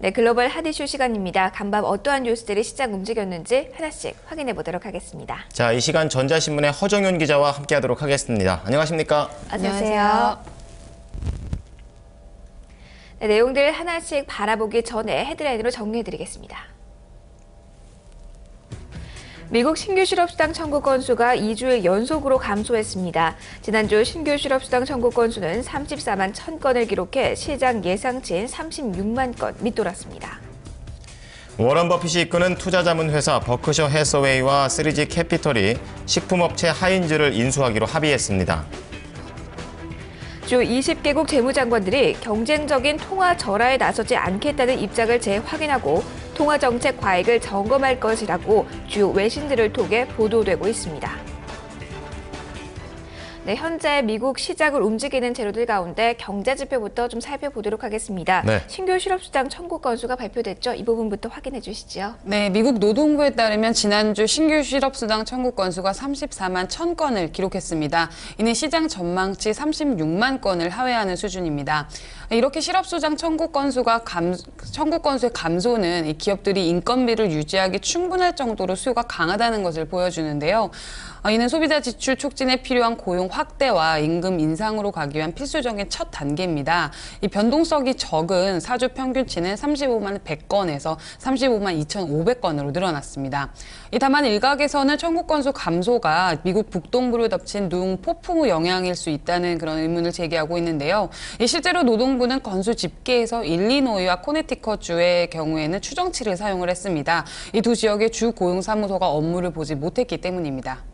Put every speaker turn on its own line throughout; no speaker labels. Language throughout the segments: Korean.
네, 글로벌 핫 이슈 시간입니다. 간밤 어떠한 뉴스들이 시장 움직였는지 하나씩 확인해 보도록 하겠습니다.
자, 이 시간 전자신문의 허정윤 기자와 함께하도록 하겠습니다. 안녕하십니까?
안녕하세요. 네, 내용들 하나씩 바라보기 전에 헤드라인으로 정리해드리겠습니다. 미국 신규 실업수당 청구 건수가 2주일 연속으로 감소했습니다. 지난주 신규 실업수당 청구 건수는 34만 1,000건을 기록해 시장 예상치인 36만 건 밑돌았습니다.
워런 버핏이 이끄는 투자자문회사 버크셔 해서웨이와 3G 캐피털이 식품업체 하인즈를 인수하기로 합의했습니다.
주 20개국 재무장관들이 경쟁적인 통화 절하에 나서지 않겠다는 입장을 재확인하고 통화정책 과획을 점검할 것이라고 주요 외신들을 통해 보도되고 있습니다. 네, 현재 미국 시장을 움직이는 재료들 가운데 경제 지표부터 좀 살펴보도록 하겠습니다.
네.
신규 실업수당 청구 건수가 발표됐죠. 이 부분부터 확인해 주시죠.
네, 미국 노동부에 따르면 지난주 신규 실업수당 청구 건수가 34만 1,000건을 기록했습니다. 이는 시장 전망치 36만 건을 하회하는 수준입니다. 이렇게 실업수당 청구 건수의 감소는 이 기업들이 인건비를 유지하기 충분할 정도로 수요가 강하다는 것을 보여주는데요. 이는 소비자 지출 촉진에 필요한 고용 확대와 임금 인상으로 가기 위한 필수적인 첫 단계입니다. 이 변동성이 적은 4주 평균치는 35만 100건에서 35만 2,500건으로 늘어났습니다. 다만 일각에서는 청구 건수 감소가 미국 북동부를 덮친 눈폭풍우 영향일 수 있다는 그런 의문을 제기하고 있는데요. 실제로 노동부는 건수 집계에서 일리노이와 코네티컷주의 경우에는 추정치를 사용을 했습니다. 이 두 지역의 주 고용사무소가 업무를 보지 못했기 때문입니다.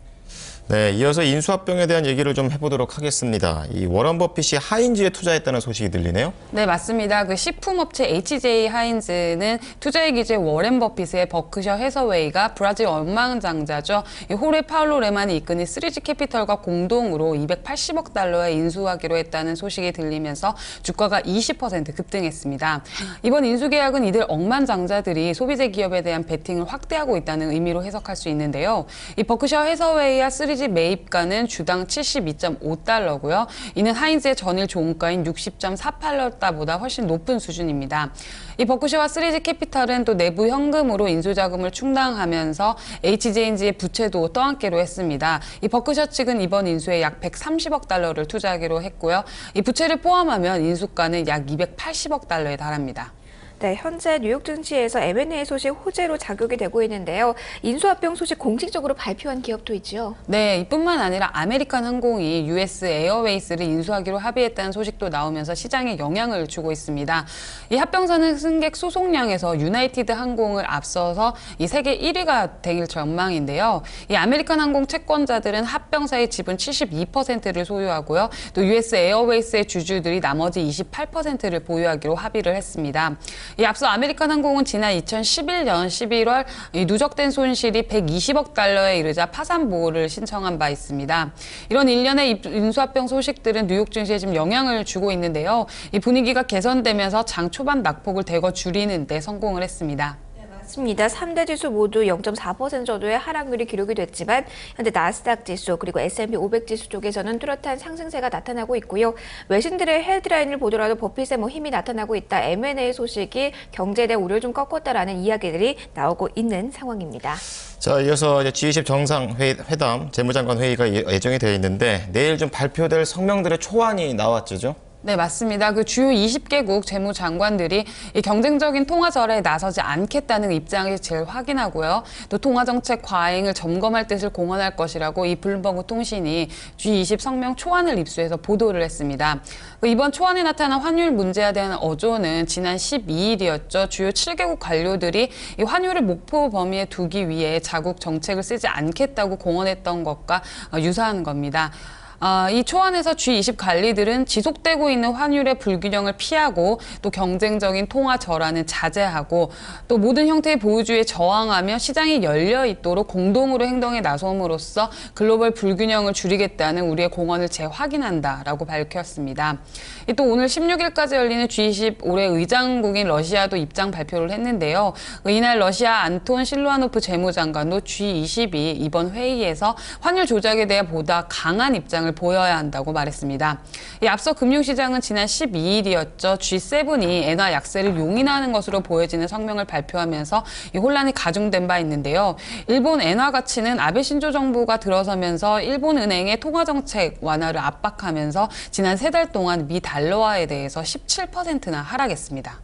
네, 이어서 인수합병에 대한 얘기를 좀 해보도록 하겠습니다. 이 워런 버핏이 하인즈에 투자했다는 소식이 들리네요.
네, 맞습니다. 그 식품업체 HJ 하인즈는 투자의 기재 워렌 버핏의 버크셔 해서웨이가 브라질 억만장자죠. 호레 파울로 레만이 이끄는 3G 캐피털과 공동으로 280억 달러에 인수하기로 했다는 소식이 들리면서 주가가 20% 급등했습니다. 이번 인수 계약은 이들 억만장자들이 소비재 기업에 대한 베팅을 확대하고 있다는 의미로 해석할 수 있는데요. 이 버크셔 해서웨이와 3G 매입가는 주당 72.5달러고요. 이는 하인즈의 전일 종가인 60.48달러보다 훨씬 높은 수준입니다. 이 버크셔와 3G 캐피탈은 또 내부 현금으로 인수자금을 충당하면서 HJ인지의 부채도 떠안기로 했습니다. 이 버크셔 측은 이번 인수에 약 130억 달러를 투자하기로 했고요. 이 부채를 포함하면 인수가는 약 280억 달러에 달합니다.
네, 현재 뉴욕 증시에서 M&A 소식 호재로 작용이 되고 있는데요. 인수합병 소식 공식적으로 발표한 기업도 있죠.
네, 이뿐만 아니라 아메리칸 항공이 US 에어웨이스를 인수하기로 합의했다는 소식도 나오면서 시장에 영향을 주고 있습니다. 이 합병사는 승객 소속량에서 유나이티드 항공을 앞서서 이 세계 1위가 될 전망인데요. 이 아메리칸 항공 채권자들은 합병사의 지분 72%를 소유하고요. 또 US 에어웨이스의 주주들이 나머지 28%를 보유하기로 합의를 했습니다. 앞서 아메리칸 항공은 지난 2011년 11월 누적된 손실이 120억 달러에 이르자 파산 보호를 신청한 바 있습니다. 이런 일련의 인수합병 소식들은 뉴욕 증시에 지금 영향을 주고 있는데요. 이 분위기가 개선되면서 장 초반 낙폭을 대거 줄이는 데 성공을 했습니다.
맞습니다. 3대 지수 모두 0.4% 정도의 하락률이 기록이 됐지만 현재 나스닥 지수 그리고 S&P 500 지수 쪽에서는 뚜렷한 상승세가 나타나고 있고요. 외신들의 헤드라인을 보더라도 버핏의 힘이 나타나고 있다. M&A 소식이 경제에 대한 우려를 좀 꺾었다라는 이야기들이 나오고 있는 상황입니다.
자, 이어서 이제 G20 정상회담 재무장관 회의가 예정이 되어 있는데 내일 좀 발표될 성명들의 초안이 나왔죠?
네, 맞습니다. 그 주요 20개국 재무장관들이 이 경쟁적인 통화절하에 나서지 않겠다는 입장을 재확인하고요. 또 통화정책 과잉을 점검할 뜻을 공언할 것이라고 이 블룸버그 통신이 G20 성명 초안을 입수해서 보도를 했습니다. 이번 초안에 나타난 환율 문제에 대한 어조는 지난 12일이었죠. 주요 7개국 관료들이 이 환율을 목표 범위에 두기 위해 자국 정책을 쓰지 않겠다고 공언했던 것과 유사한 겁니다. 이 초안에서 G20 관리들은 지속되고 있는 환율의 불균형을 피하고 또 경쟁적인 통화 절하는 자제하고 또 모든 형태의 보유주의에 저항하며 시장이 열려 있도록 공동으로 행동에 나섬으로써 글로벌 불균형을 줄이겠다는 우리의 공언을 재확인한다라고 밝혔습니다. 또 오늘 16일까지 열리는 G20 올해 의장국인 러시아도 입장 발표를 했는데요. 이날 러시아 안톤 실루아노프 재무장관도 G20이 이번 회의에서 환율 조작에 대해 보다 강한 입장을 입장을 보여야 한다고 말했습니다. 이 앞서 금융시장은 지난 12일이었죠. G7이 엔화 약세를 용인하는 것으로 보여지는 성명을 발표하면서 이 혼란이 가중된 바 있는데요. 일본 엔화 가치는 아베 신조 정부가 들어서면서 일본 은행의 통화 정책 완화를 압박하면서 지난 3달 동안 미 달러화에 대해서 17%나 하락했습니다.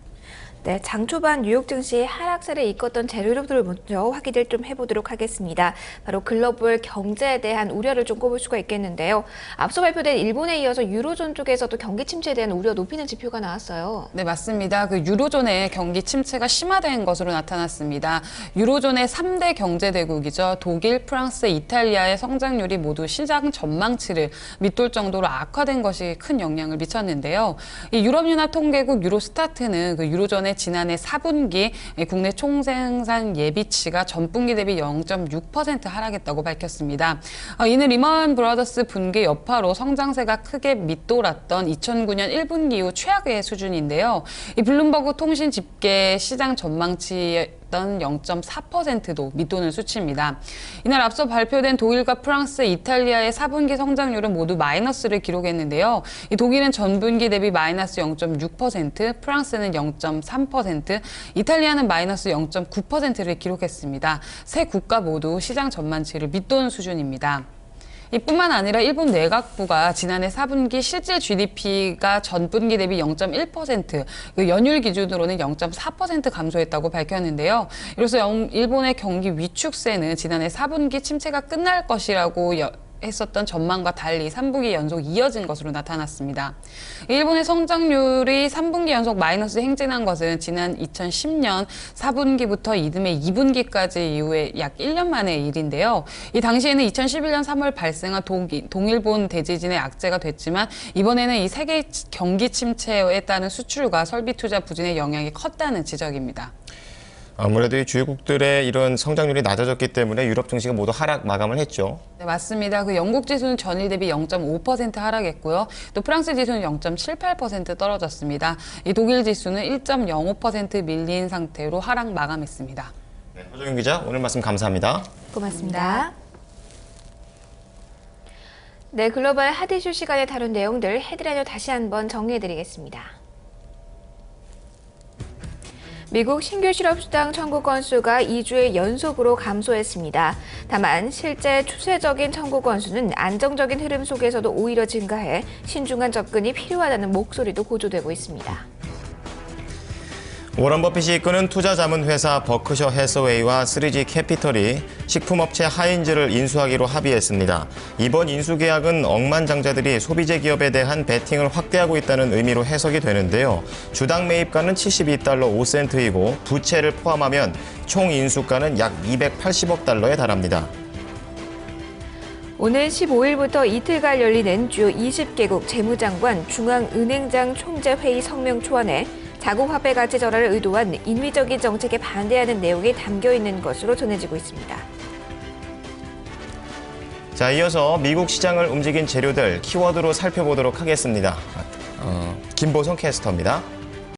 네, 장 초반 뉴욕 증시의 하락세를 이끌었던 재료들을 먼저 확인을 좀 해보도록 하겠습니다. 바로 글로벌 경제에 대한 우려를 좀 꼽을 수가 있겠는데요. 앞서 발표된 일본에 이어서 유로존 쪽에서도 경기 침체에 대한 우려 높이는 지표가 나왔어요.
네, 맞습니다. 그 유로존의 경기 침체가 심화된 것으로 나타났습니다. 유로존의 3대 경제대국이죠. 독일, 프랑스, 이탈리아의 성장률이 모두 시장 전망치를 밑돌 정도로 악화된 것이 큰 영향을 미쳤는데요. 이 유럽연합 통계국 유로스타트는 그 유로존의 지난해 4분기 국내 총생산 예비치가 전분기 대비 0.6% 하락했다고 밝혔습니다. 이는 리먼 브라더스 붕괴 여파로 성장세가 크게 밑돌았던 2009년 1분기 이후 최악의 수준인데요. 이 블룸버그 통신 집계 시장 전망치 0.4%도 밑도는 수치입니다. 이날 앞서 발표된 독일과 프랑스, 이탈리아의 4분기 성장률은 모두 마이너스를 기록했는데요. 이 독일은 전분기 대비 마이너스 0.6%, 프랑스는 0.3%, 이탈리아는 마이너스 0.9%를 기록했습니다. 세 국가 모두 시장 전망치를 밑도는 수준입니다. 이뿐만 아니라 일본 내각부가 지난해 4분기 실질 GDP가 전분기 대비 0.1%, 연율 기준으로는 0.4% 감소했다고 밝혔는데요. 이로써 일본의 경기 위축세는 지난해 4분기 침체가 끝날 것이라고 했었던 전망과 달리 3분기 연속 이어진 것으로 나타났습니다. 일본의 성장률이 3분기 연속 마이너스 행진한 것은 지난 2010년 4분기부터 이듬해 2분기까지 이후에 약 1년 만의 일인데요. 이 당시에는 2011년 3월 발생한 동일본 대지진의 악재가 됐지만 이번에는 이 세계 경기 침체에 따른 수출과 설비 투자 부진의 영향이 컸다는 지적입니다.
아무래도 이 주요국들의 이런 성장률이 낮아졌기 때문에 유럽 증시가 모두 하락 마감을 했죠.
네, 맞습니다. 그 영국 지수는 전일 대비 0.5% 하락했고요. 또 프랑스 지수는 0.78% 떨어졌습니다. 이 독일 지수는 1.05% 밀린 상태로 하락 마감했습니다.
네, 허정윤 기자, 오늘 말씀 감사합니다.
고맙습니다. 네, 글로벌 핫 이슈 시간에 다룬 내용들 헤드라인으로 다시 한번 정리해드리겠습니다. 미국 신규 실업수당 청구 건수가 2주의 연속으로 감소했습니다. 다만 실제 추세적인 청구 건수는 안정적인 흐름 속에서도 오히려 증가해 신중한 접근이 필요하다는 목소리도 고조되고 있습니다.
워런 버핏이 이끄는 투자자문회사 버크셔 해서웨이와 3G 캐피털이 식품업체 하인즈를 인수하기로 합의했습니다. 이번 인수계약은 억만장자들이 소비재 기업에 대한 베팅을 확대하고 있다는 의미로 해석이 되는데요. 주당 매입가는 72달러 5센트이고 부채를 포함하면 총 인수가는 약 280억 달러에 달합니다.
오늘 15일부터 이틀간 열리는 주요 20개국 재무장관 중앙은행장 총재회의 성명 초안에 자국 화폐 가치 전환을 의도한 인위적인 정책에 반대하는 내용이 담겨 있는 것으로 전해지고 있습니다.
자, 이어서 미국 시장을 움직인 재료들 키워드로 살펴보도록 하겠습니다. 김보성 캐스터입니다.